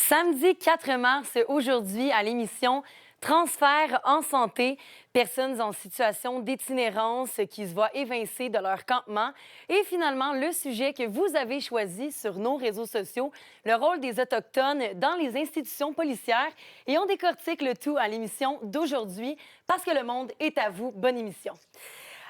Samedi 4 mars, aujourd'hui, à l'émission Transfert en santé, personnes en situation d'itinérance qui se voient évincées de leur campement. Et finalement, le sujet que vous avez choisi sur nos réseaux sociaux, le rôle des Autochtones dans les institutions policières. Et on décortique le tout à l'émission d'aujourd'hui parce que le monde est à vous. Bonne émission.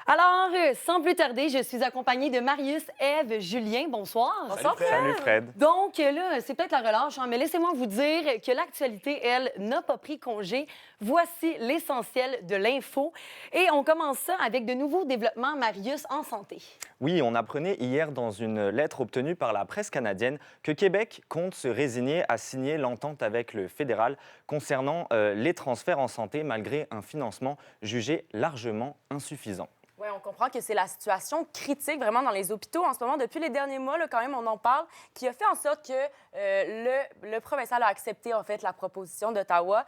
Alors, sans plus tarder, je suis accompagnée de Marius, Ève, Julien. Bonsoir. Bonsoir, Fred. Salut, Fred. Donc là, c'est peut-être la relâche, mais laissez-moi vous dire que l'actualité, elle, n'a pas pris congé. Voici l'essentiel de l'info. Et on commence ça avec de nouveaux développements, Marius, en santé. Oui, on apprenait hier dans une lettre obtenue par la presse canadienne que Québec compte se résigner à signer l'entente avec le fédéral concernant les transferts en santé malgré un financement jugé largement insuffisant. Oui, on comprend que c'est la situation critique vraiment dans les hôpitaux en ce moment. Depuis les derniers mois, là, quand même, on en parle, qui a fait en sorte que le provincial a accepté en fait la proposition d'Ottawa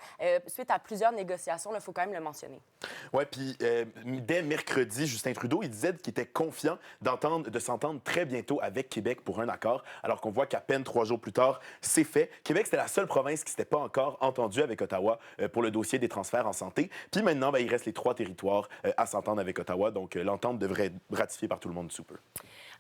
suite à plusieurs négociations. Il faut quand même le mentionner. Oui, puis dès mercredi, Justin Trudeau, il disait qu'il était confiant de s'entendre très bientôt avec Québec pour un accord, alors qu'on voit qu'à peine 3 jours plus tard, c'est fait. Québec, c'était la seule province qui ne s'était pas encore entendue avec Ottawa pour le dossier des transferts en santé. Puis maintenant, il reste les 3 territoires à s'entendre avec Ottawa. Donc, l'entente devrait être ratifiée par tout le monde sous peu.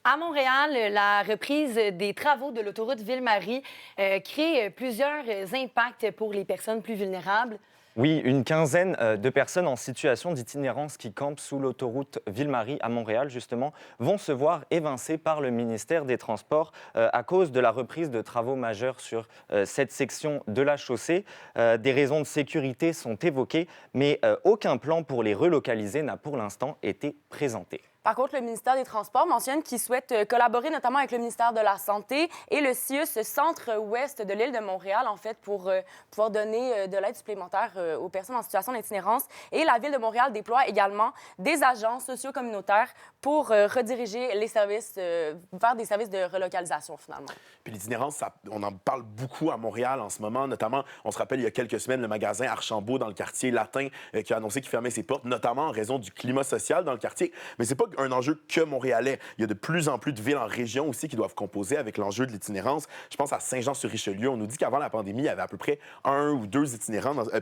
À Montréal, la reprise des travaux de l'autoroute Ville-Marie crée plusieurs impacts pour les personnes plus vulnérables. Oui, une quinzaine de personnes en situation d'itinérance qui campent sous l'autoroute Ville-Marie à Montréal, justement, vont se voir évincées par le ministère des Transports à cause de la reprise de travaux majeurs sur cette section de la chaussée. Des raisons de sécurité sont évoquées, mais aucun plan pour les relocaliser n'a pour l'instant été présenté. Par contre, le ministère des Transports mentionne qu'il souhaite collaborer notamment avec le ministère de la Santé et le CIUS, centre-ouest de l'île de Montréal, en fait, pour pouvoir donner de l'aide supplémentaire aux personnes en situation d'itinérance. Et la Ville de Montréal déploie également des agents socio-communautaires pour rediriger les services vers des services de relocalisation, finalement. Puis l'itinérance, on en parle beaucoup à Montréal en ce moment, notamment, on se rappelle, il y a quelques semaines, le magasin Archambault dans le quartier latin qui a annoncé qu'il fermait ses portes, notamment en raison du climat social dans le quartier. Mais c'est pas un enjeu que montréalais. Il y a de plus en plus de villes en région aussi qui doivent composer avec l'enjeu de l'itinérance. Je pense à Saint-Jean-sur-Richelieu. On nous dit qu'avant la pandémie, il y avait à peu près 1 ou 2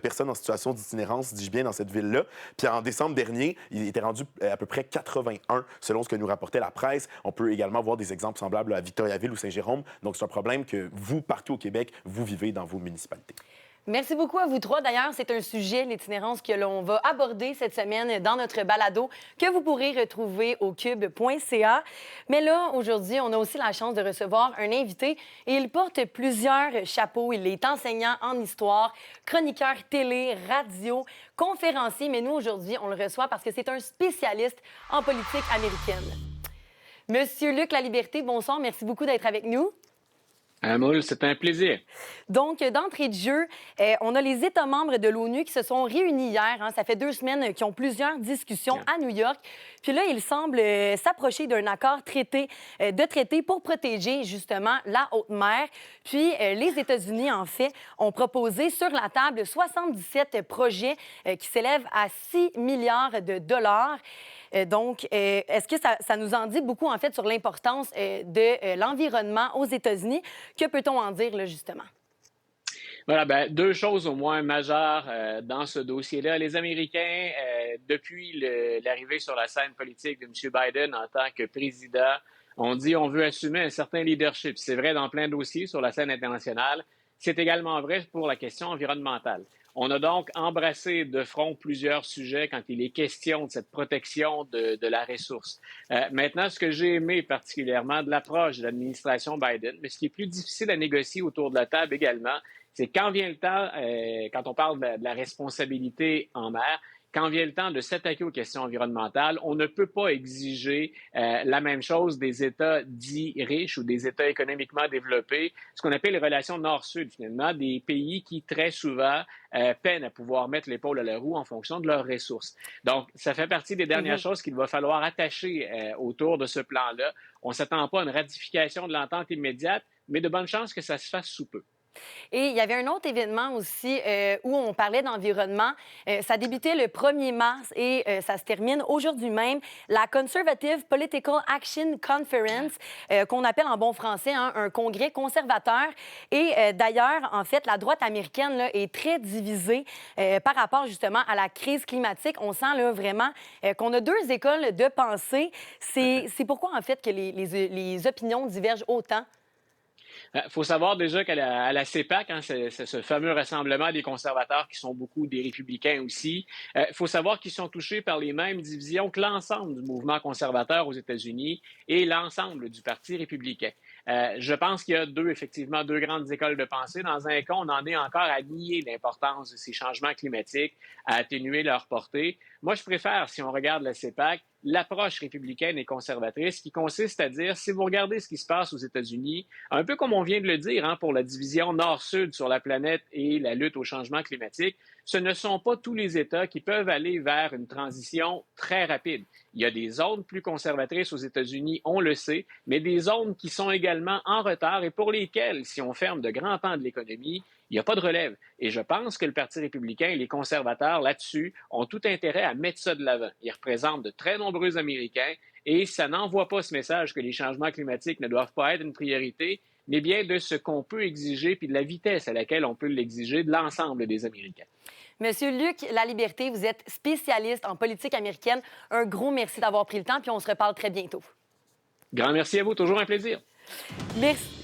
personnes en situation d'itinérance, dis-je bien, dans cette ville-là. Puis en décembre dernier, il était rendu à peu près 81, selon ce que nous rapportait la presse. On peut également voir des exemples semblables à Victoriaville ou Saint-Jérôme. Donc c'est un problème que vous, partout au Québec, vous vivez dans vos municipalités. Merci beaucoup à vous trois. D'ailleurs, c'est un sujet, l'itinérance, que l'on va aborder cette semaine dans notre balado que vous pourrez retrouver au cube.ca. Mais là, aujourd'hui, on a aussi la chance de recevoir un invité et il porte plusieurs chapeaux. Il est enseignant en histoire, chroniqueur télé, radio, conférencier. Mais nous, aujourd'hui, on le reçoit parce que c'est un spécialiste en politique américaine. Monsieur Luc Laliberté, bonsoir. Merci beaucoup d'être avec nous. Moule, c'est un plaisir. Donc, d'entrée de jeu, on a les États membres de l'ONU qui se sont réunis hier. Ça fait 2 semaines qu'ils ont plusieurs discussions à New York. Puis là, ils semblent s'approcher d'un accord de traité pour protéger justement la haute mer. Puis les États-Unis, en fait, ont proposé sur la table 77 projets qui s'élèvent à 6 milliards de dollars. Donc, est-ce que ça nous en dit beaucoup, en fait, sur l'importance de l'environnement aux États-Unis? Que peut-on en dire, là, justement? Voilà, 2 choses au moins majeures dans ce dossier-là. Les Américains, depuis l'arrivée sur la scène politique de M. Biden en tant que président, ont dit on veut assumer un certain leadership. C'est vrai dans plein de dossiers sur la scène internationale. C'est également vrai pour la question environnementale. On a donc embrassé de front plusieurs sujets quand il est question de cette protection de la ressource. Maintenant, ce que j'ai aimé particulièrement de l'approche de l'administration Biden, mais ce qui est plus difficile à négocier autour de la table également, c'est quand vient le temps, quand on parle de la responsabilité en mer, quand vient le temps de s'attaquer aux questions environnementales, on ne peut pas exiger la même chose des États dits riches ou des États économiquement développés, ce qu'on appelle les relations nord-sud, finalement, des pays qui, très souvent, peinent à pouvoir mettre l'épaule à la roue en fonction de leurs ressources. Donc, ça fait partie des dernières choses qu'il va falloir attacher autour de ce plan-là. On ne s'attend pas à une ratification de l'entente immédiate, mais de bonnes chances que ça se fasse sous peu. Et il y avait un autre événement aussi où on parlait d'environnement. Ça débutait le 1er mars et ça se termine aujourd'hui même. La Conservative Political Action Conference, qu'on appelle en bon français un congrès conservateur. Et d'ailleurs, en fait, la droite américaine là, est très divisée par rapport justement à la crise climatique. On sent là, vraiment qu'on a deux écoles de pensée. C'est pourquoi, en fait, que les opinions divergent autant. Il faut savoir déjà qu'à la CEPAC, c'est ce fameux rassemblement des conservateurs qui sont beaucoup des républicains aussi, il faut savoir qu'ils sont touchés par les mêmes divisions que l'ensemble du mouvement conservateur aux États-Unis et l'ensemble du Parti républicain. Je pense qu'il y a effectivement deux grandes écoles de pensée. Dans un cas, on en est encore à nier l'importance de ces changements climatiques, à atténuer leur portée. Moi, je préfère, si on regarde la CEPAC, l'approche républicaine et conservatrice qui consiste à dire, si vous regardez ce qui se passe aux États-Unis, un peu comme on vient de le dire pour la division nord-sud sur la planète et la lutte au changement climatique, ce ne sont pas tous les États qui peuvent aller vers une transition très rapide. Il y a des zones plus conservatrices aux États-Unis, on le sait, mais des zones qui sont également en retard et pour lesquelles, si on ferme de grands pans de l'économie, il n'y a pas de relève. Et je pense que le Parti républicain et les conservateurs, là-dessus, ont tout intérêt à mettre ça de l'avant. Ils représentent de très nombreux Américains et ça n'envoie pas ce message que les changements climatiques ne doivent pas être une priorité, mais bien de ce qu'on peut exiger puis de la vitesse à laquelle on peut l'exiger de l'ensemble des Américains. Monsieur Luc Laliberté, vous êtes spécialiste en politique américaine. Un gros merci d'avoir pris le temps, puis on se reparle très bientôt. Grand merci à vous, toujours un plaisir. Merci.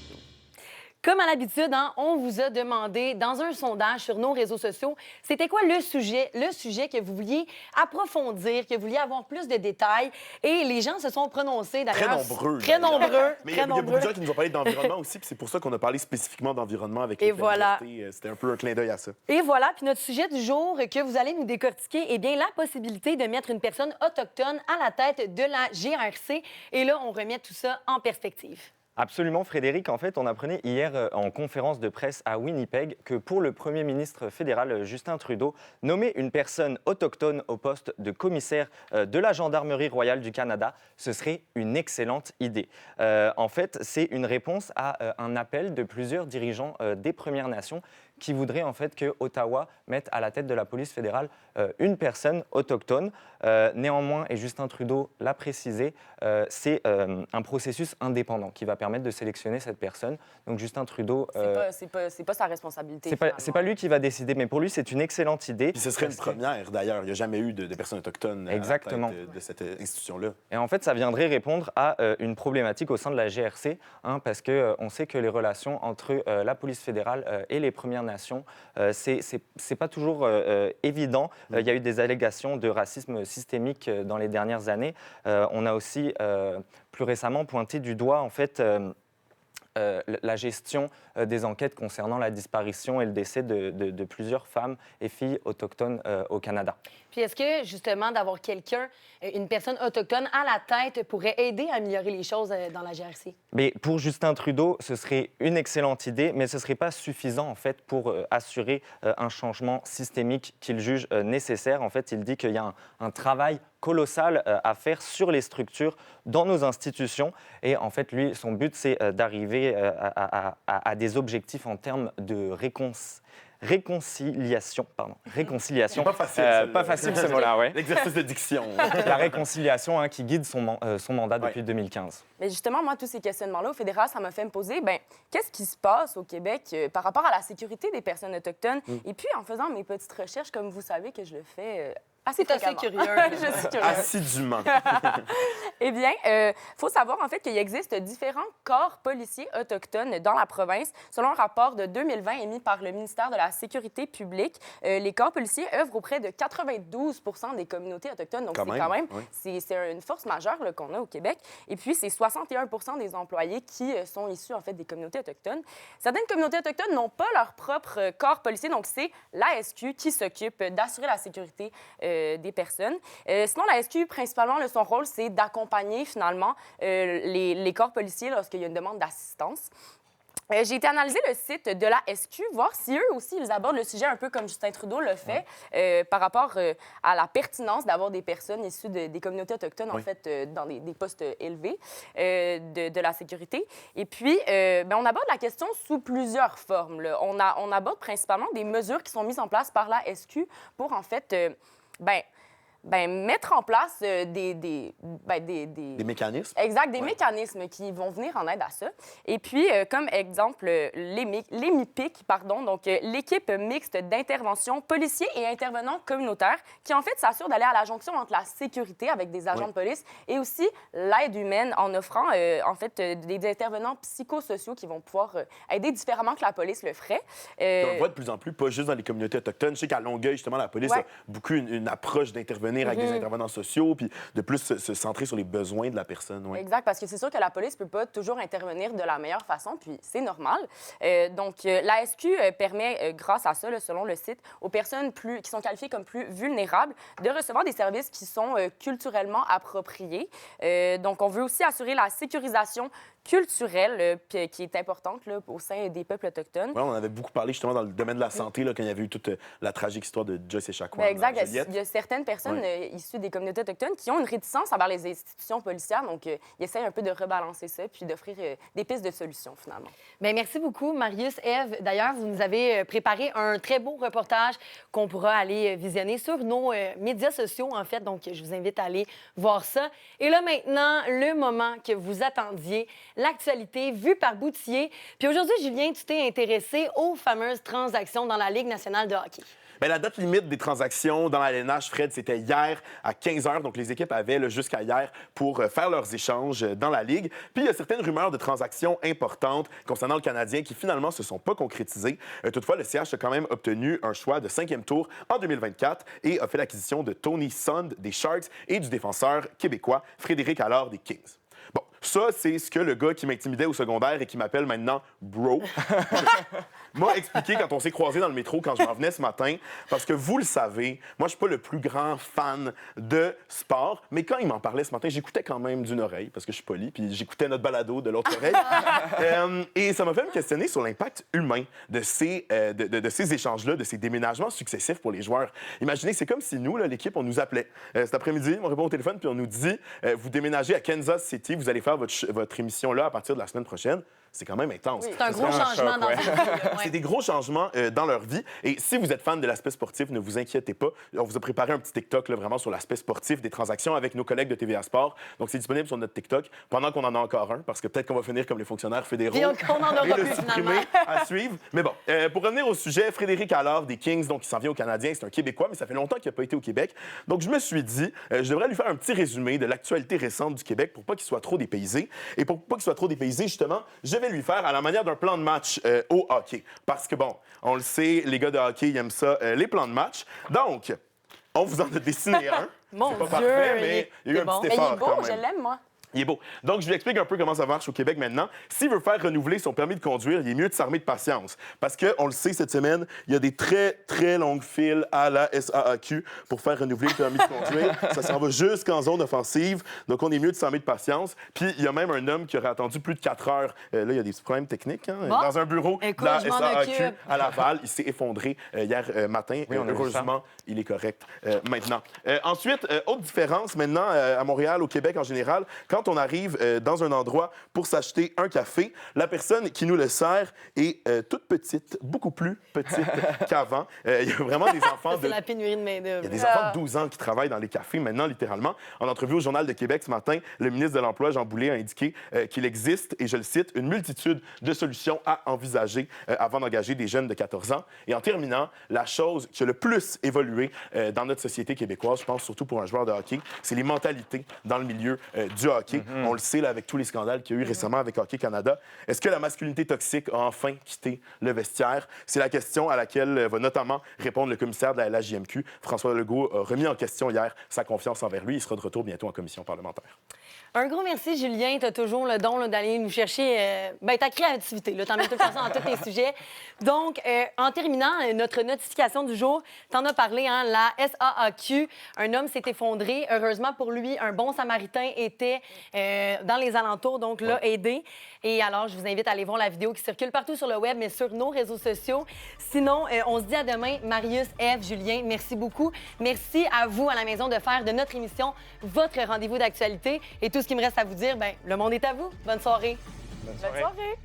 Comme à l'habitude, on vous a demandé dans un sondage sur nos réseaux sociaux, c'était quoi le sujet que vous vouliez approfondir, que vous vouliez avoir plus de détails. Et les gens se sont prononcés d'ailleurs. Très nombreux. Mais il y a beaucoup nombreux. de gens qui nous ont parlé d'environnement aussi, puis c'est pour ça qu'on a parlé spécifiquement d'environnement avec les voilà. C'était un peu un clin d'œil à ça. Et voilà, puis notre sujet du jour que vous allez nous décortiquer, eh bien, la possibilité de mettre une personne autochtone à la tête de la GRC. Et là, on remet tout ça en perspective. Absolument, Frédéric. En fait, on apprenait hier en conférence de presse à Winnipeg que pour le Premier ministre fédéral Justin Trudeau, nommer une personne autochtone au poste de commissaire de la Gendarmerie royale du Canada, ce serait une excellente idée. En fait, c'est une réponse à un appel de plusieurs dirigeants des Premières Nations qui voudraient en fait que Ottawa mette à la tête de la police fédérale une personne autochtone. Néanmoins, et Justin Trudeau l'a précisé, c'est un processus indépendant qui va permettre de sélectionner cette personne. Donc Justin Trudeau... C'est pas sa responsabilité. C'est pas lui qui va décider, mais pour lui, c'est une excellente idée. Puis ce serait une première, d'ailleurs. Il n'y a jamais eu de personnes autochtones Exactement. à la tête de cette institution-là. Et en fait, ça viendrait répondre à une problématique au sein de la GRC, parce qu'on sait que les relations entre la police fédérale et les Premières Nations, c'est pas toujours évident. Il y a eu des allégations de racisme systémique dans les dernières années. On a aussi plus récemment pointé du doigt en fait la gestion des enquêtes concernant la disparition et le décès de plusieurs femmes et filles autochtones au Canada. Puis est-ce que, justement, d'avoir quelqu'un, une personne autochtone à la tête pourrait aider à améliorer les choses dans la GRC? Mais pour Justin Trudeau, ce serait une excellente idée, mais ce ne serait pas suffisant, en fait, pour assurer un changement systémique qu'il juge nécessaire. En fait, il dit qu'il y a un travail colossal à faire sur les structures dans nos institutions. Et en fait, lui, son but, c'est d'arriver à des objectifs en termes de réconciliation. Réconciliation. Pas facile Ce mot-là, oui. L'exercice de diction. La réconciliation qui guide son mandat depuis 2015. Mais justement, moi, tous ces questionnements-là au fédéral, ça m'a fait me poser, qu'est-ce qui se passe au Québec par rapport à la sécurité des personnes autochtones? Et puis, en faisant mes petites recherches, comme vous savez que je le fais assez fréquemment. Assez curieux. Je suis curieuse. Assidûment. Eh bien, il faut savoir, en fait, qu'il existe différents corps policiers autochtones dans la province. Selon un rapport de 2020 émis par le ministère de la Sécurité publique, les corps policiers œuvrent auprès de 92 des communautés autochtones. Donc, c'est une force majeure là, qu'on a au Québec. Et puis, c'est 61 des employés qui sont issus, en fait, des communautés autochtones. Certaines communautés autochtones n'ont pas leur propre corps policier. Donc, c'est l'ASQ qui s'occupe d'assurer la sécurité des personnes. Sinon, la SQ, principalement, son rôle, c'est d'accompagner, finalement, les corps policiers lorsqu'il y a une demande d'assistance. J'ai été analyser le site de la SQ, voir si eux aussi, ils abordent le sujet un peu comme Justin Trudeau le fait, par rapport à la pertinence d'avoir des personnes issues des communautés autochtones, en fait, dans des postes élevés de la sécurité. Et puis, on aborde la question sous plusieurs formes, là. On aborde principalement des mesures qui sont mises en place par la SQ pour, en fait, mettre en place des mécanismes. Exact, des mécanismes qui vont venir en aide à ça. Et puis, comme exemple, les MIPIC, donc l'équipe mixte d'intervention policiers et intervenants communautaires, qui en fait s'assure d'aller à la jonction entre la sécurité avec des agents de police et aussi l'aide humaine en offrant des intervenants psychosociaux qui vont pouvoir aider différemment que la police le ferait. On le voit de plus en plus, pas juste dans les communautés autochtones. Je sais qu'à Longueuil, justement, la police a beaucoup une approche d'intervenir avec des intervenants sociaux, puis de plus se centrer sur les besoins de la personne. Exact, parce que c'est sûr que la police ne peut pas toujours intervenir de la meilleure façon, puis c'est normal. Donc, la SQ permet, grâce à ça, là, selon le site, aux personnes qui sont qualifiées comme plus vulnérables de recevoir des services qui sont culturellement appropriés. Donc, on veut aussi assurer la sécurisation culturelle qui est importante là, au sein des peuples autochtones. Ouais, on avait beaucoup parlé justement dans le domaine de la santé là, quand il y avait eu toute la tragique histoire de Joyce Echaquan. Exact. Il y a certaines personnes issues des communautés autochtones qui ont une réticence envers les institutions policières. Donc, ils essayent un peu de rebalancer ça puis d'offrir des pistes de solutions, finalement. Bien, merci beaucoup, Marius. Ève, d'ailleurs, vous nous avez préparé un très beau reportage qu'on pourra aller visionner sur nos médias sociaux, en fait. Donc, je vous invite à aller voir ça. Et là, maintenant, le moment que vous attendiez, l'actualité vue par Boutier. Puis aujourd'hui, Julien, tu t'es intéressé aux fameuses transactions dans la Ligue nationale de hockey. Bien, la date limite des transactions dans la LNH, Fred, c'était hier à 15 h. Donc, les équipes avaient jusqu'à hier pour faire leurs échanges dans la Ligue. Puis, il y a certaines rumeurs de transactions importantes concernant le Canadien qui, finalement, ne se sont pas concrétisées. Toutefois, le CH a quand même obtenu un choix de 5e tour en 2024 et a fait l'acquisition de Tony Sund des Sharks et du défenseur québécois Frédéric Allard des Kings. Bon, ça, c'est ce que le gars qui m'intimidait au secondaire et qui m'appelle maintenant Bro m'a expliqué quand on s'est croisés dans le métro quand je m'en venais ce matin. Parce que vous le savez, moi, je suis pas le plus grand fan de sport, mais quand il m'en parlait ce matin, j'écoutais quand même d'une oreille, parce que je suis poli, puis j'écoutais notre balado de l'autre oreille. Et ça m'a fait me questionner sur l'impact humain de ces échanges-là, de ces déménagements successifs pour les joueurs. Imaginez, c'est comme si nous, là, l'équipe, on nous appelait cet après-midi, on répond au téléphone, puis on nous dit vous déménagez à Kansas City, vous allez faire votre émission là à partir de la semaine prochaine. C'est quand même intense. Oui, c'est un gros changement dans leur vie. C'est des gros changements dans leur vie. Et si vous êtes fan de l'aspect sportif, ne vous inquiétez pas. On vous a préparé un petit TikTok là, vraiment sur l'aspect sportif des transactions avec nos collègues de TVA Sport. Donc, c'est disponible sur notre TikTok pendant qu'on en a encore un, parce que peut-être qu'on va finir comme les fonctionnaires fédéraux. Et on en aura et le plus, supprimer finalement. à suivre. Mais bon, pour revenir au sujet, Frédéric Allard des Kings, donc il s'en vient au Canadien, c'est un Québécois, mais ça fait longtemps qu'il n'a pas été au Québec. Donc, je me suis dit, je devrais lui faire un petit résumé de l'actualité récente du Québec pour pas qu'il soit trop dépaysé. Et pour pas qu'il soit trop dépaysé, justement, je vais lui faire à la manière d'un plan de match au hockey. Parce que, bon, on le sait, les gars de hockey, ils aiment ça, les plans de match. Donc, on vous en a dessiné un. Mon C'est pas Dieu, parfait, mais il y a eu un bon. petit Mais il effort est beau, quand je même. l'aime, moi. Il est beau. Donc, je lui explique un peu comment ça marche au Québec maintenant. S'il veut faire renouveler son permis de conduire, il est mieux de s'armer de patience. Parce qu'on le sait, cette semaine, il y a des très, très longues files à la SAAQ pour faire renouveler le permis de conduire. Ça s'en va jusqu'en zone offensive. Donc, on est mieux de s'armer de patience. Puis, il y a même un homme qui aurait attendu plus de 4 heures. Là, il y a des petits problèmes techniques. Hein? Bon. Dans un bureau Écoute, de la je m'en SAAQ occupe. à Laval. Il s'est effondré hier matin. Oui, on a vu Heureusement, il est correct maintenant. Ensuite, autre différence maintenant à Montréal, au Québec en général, quand on arrive dans un endroit pour s'acheter un café, la personne qui nous le sert est toute petite, beaucoup plus petite qu'avant. Il y a vraiment des enfants C'est la pénurie de il y a main-d'œuvre. des enfants de 12 ans qui travaillent dans les cafés maintenant, littéralement. En entrevue au Journal de Québec ce matin, le ministre de l'Emploi, Jean Boulet, a indiqué qu'il existe, et je le cite, une multitude de solutions à envisager avant d'engager des jeunes de 14 ans. Et en terminant, la chose qui a le plus évolué dans notre société québécoise, je pense surtout pour un joueur de hockey, c'est les mentalités dans le milieu du hockey. On le sait là, avec tous les scandales qu'il y a eu récemment avec Hockey Canada. Est-ce que la masculinité toxique a enfin quitté le vestiaire? C'est la question à laquelle va notamment répondre le commissaire de la LHJMQ. François Legault a remis en question hier sa confiance envers lui. Il sera de retour bientôt en commission parlementaire. Un gros merci, Julien. Tu as toujours le don là, d'aller nous chercher ta créativité. Tu en mets de toute façon dans tous tes sujets. Donc, en terminant, notre notification du jour, tu en as parlé, hein, la SAAQ. Un homme s'est effondré. Heureusement pour lui, un bon samaritain était dans les alentours, donc là, aider. Et alors, je vous invite à aller voir la vidéo qui circule partout sur le web, mais sur nos réseaux sociaux. Sinon, on se dit à demain. Marius, Ève, Julien, merci beaucoup. Merci à vous à la maison de faire de notre émission votre rendez-vous d'actualité. Et tout ce qui me reste à vous dire, le monde est à vous. Bonne soirée. Bonne Bonne soirée. soirée.